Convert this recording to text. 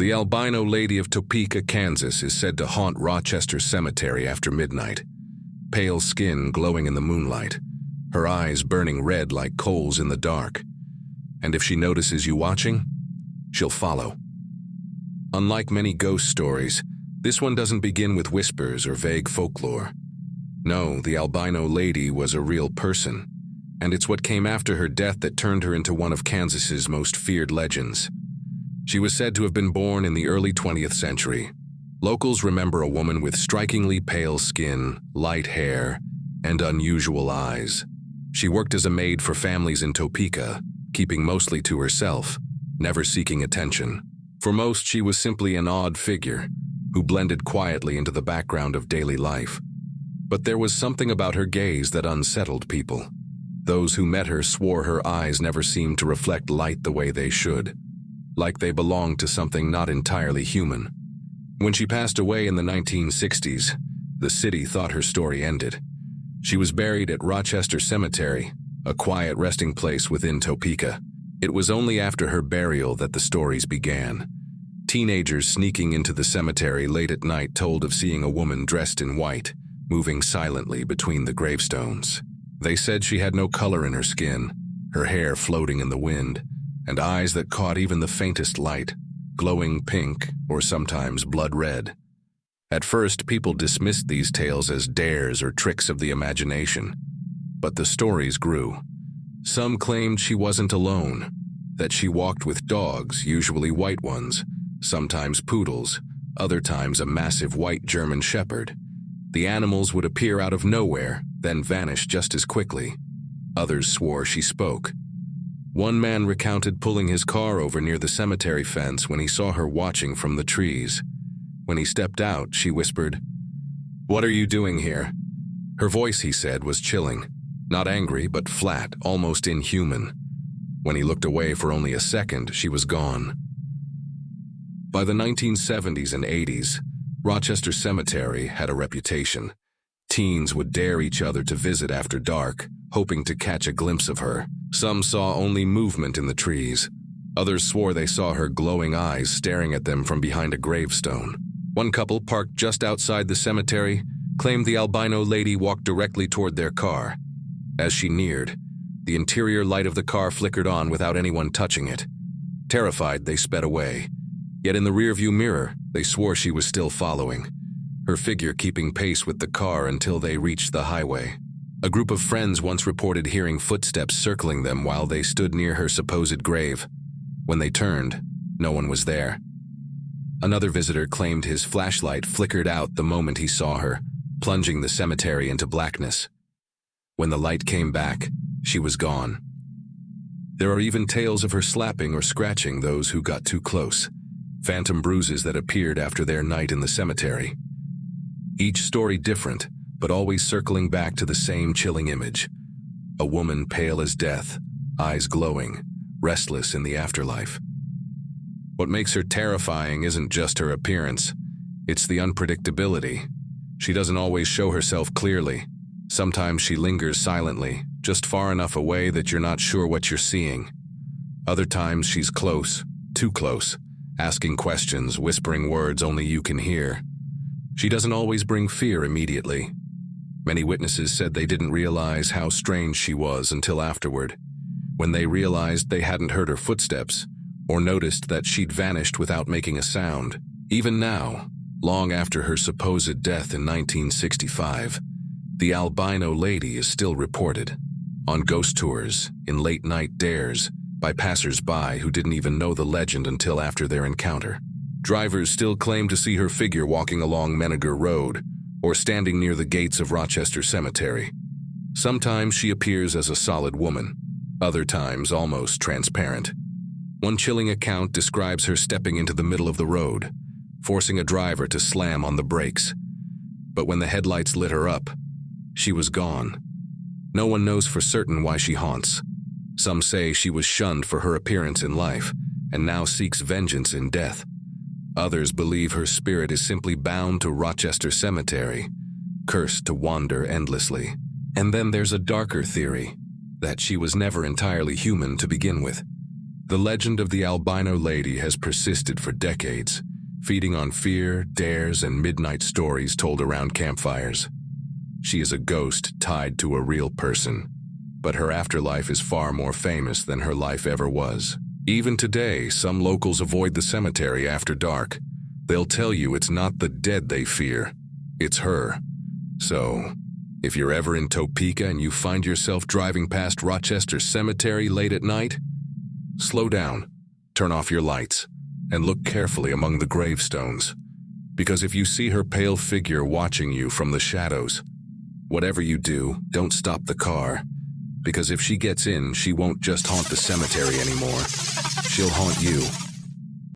The Albino Lady of Topeka, Kansas is said to haunt Rochester Cemetery after midnight. Pale skin glowing in the moonlight, her eyes burning red like coals in the dark. And if she notices you watching, she'll follow. Unlike many ghost stories, this one doesn't begin with whispers or vague folklore. No, the Albino Lady was a real person, and it's what came after her death that turned her into one of Kansas's most feared legends. She was said to have been born in the early 20th century. Locals remember a woman with strikingly pale skin, light hair, and unusual eyes. She worked as a maid for families in Topeka, keeping mostly to herself, never seeking attention. For most, she was simply an odd figure who blended quietly into the background of daily life. But there was something about her gaze that unsettled people. Those who met her swore her eyes never seemed to reflect light the way they should, like they belonged to something not entirely human. When she passed away in the 1960s, the city thought her story ended. She was buried at Rochester Cemetery, a quiet resting place within Topeka. It was only after her burial that the stories began. Teenagers sneaking into the cemetery late at night told of seeing a woman dressed in white, moving silently between the gravestones. They said she had no color in her skin, her hair floating in the wind, and eyes that caught even the faintest light, glowing pink or sometimes blood red. At first, people dismissed these tales as dares or tricks of the imagination, but the stories grew. Some claimed she wasn't alone, that she walked with dogs, usually white ones, sometimes poodles, other times a massive white German shepherd. The animals would appear out of nowhere, then vanish just as quickly. Others swore she spoke. One man recounted pulling his car over near the cemetery fence when he saw her watching from the trees. When he stepped out, she whispered, "What are you doing here?" Her voice, he said, was chilling. Not angry, but flat, almost inhuman. When he looked away for only a second, she was gone. By the 1970s and 80s, Rochester Cemetery had a reputation. Teens would dare each other to visit after dark, hoping to catch a glimpse of her. Some saw only movement in the trees. Others swore they saw her glowing eyes staring at them from behind a gravestone. One couple, parked just outside the cemetery, claimed the Albino Lady walked directly toward their car. As she neared, the interior light of the car flickered on without anyone touching it. Terrified, they sped away. Yet in the rearview mirror, they swore she was still following, her figure keeping pace with the car until they reached the highway. A group of friends once reported hearing footsteps circling them while they stood near her supposed grave. When they turned, no one was there. Another visitor claimed his flashlight flickered out the moment he saw her, plunging the cemetery into blackness. When the light came back, she was gone. There are even tales of her slapping or scratching those who got too close, phantom bruises that appeared after their night in the cemetery. Each story different, but always circling back to the same chilling image. A woman pale as death, eyes glowing, restless in the afterlife. What makes her terrifying isn't just her appearance, it's the unpredictability. She doesn't always show herself clearly. Sometimes she lingers silently, just far enough away that you're not sure what you're seeing. Other times she's close, too close, asking questions, whispering words only you can hear. She doesn't always bring fear immediately. Many witnesses said they didn't realize how strange she was until afterward, when they realized they hadn't heard her footsteps or noticed that she'd vanished without making a sound. Even now, long after her supposed death in 1965, the Albino Lady is still reported on ghost tours, in late-night dares, by passers-by who didn't even know the legend until after their encounter. Drivers still claim to see her figure walking along Menneger Road or standing near the gates of Rochester Cemetery. Sometimes she appears as a solid woman, other times almost transparent. One chilling account describes her stepping into the middle of the road, forcing a driver to slam on the brakes. But when the headlights lit her up, she was gone. No one knows for certain why she haunts. Some say she was shunned for her appearance in life and now seeks vengeance in death. Others believe her spirit is simply bound to Rochester Cemetery, cursed to wander endlessly. And then there's a darker theory, that she was never entirely human to begin with, The legend of the Albino Lady has persisted for decades, feeding on fear, dares, and midnight stories told around campfires. She is a ghost tied to a real person, but her afterlife is far more famous than her life ever was. Even today, some locals avoid the cemetery after dark. They'll tell you it's not the dead they fear, it's her. So, if you're ever in Topeka and you find yourself driving past Rochester Cemetery late at night, slow down, turn off your lights, and look carefully among the gravestones. Because if you see her pale figure watching you from the shadows, whatever you do, don't stop the car. Because if she gets in, she won't just haunt the cemetery anymore. She'll haunt you.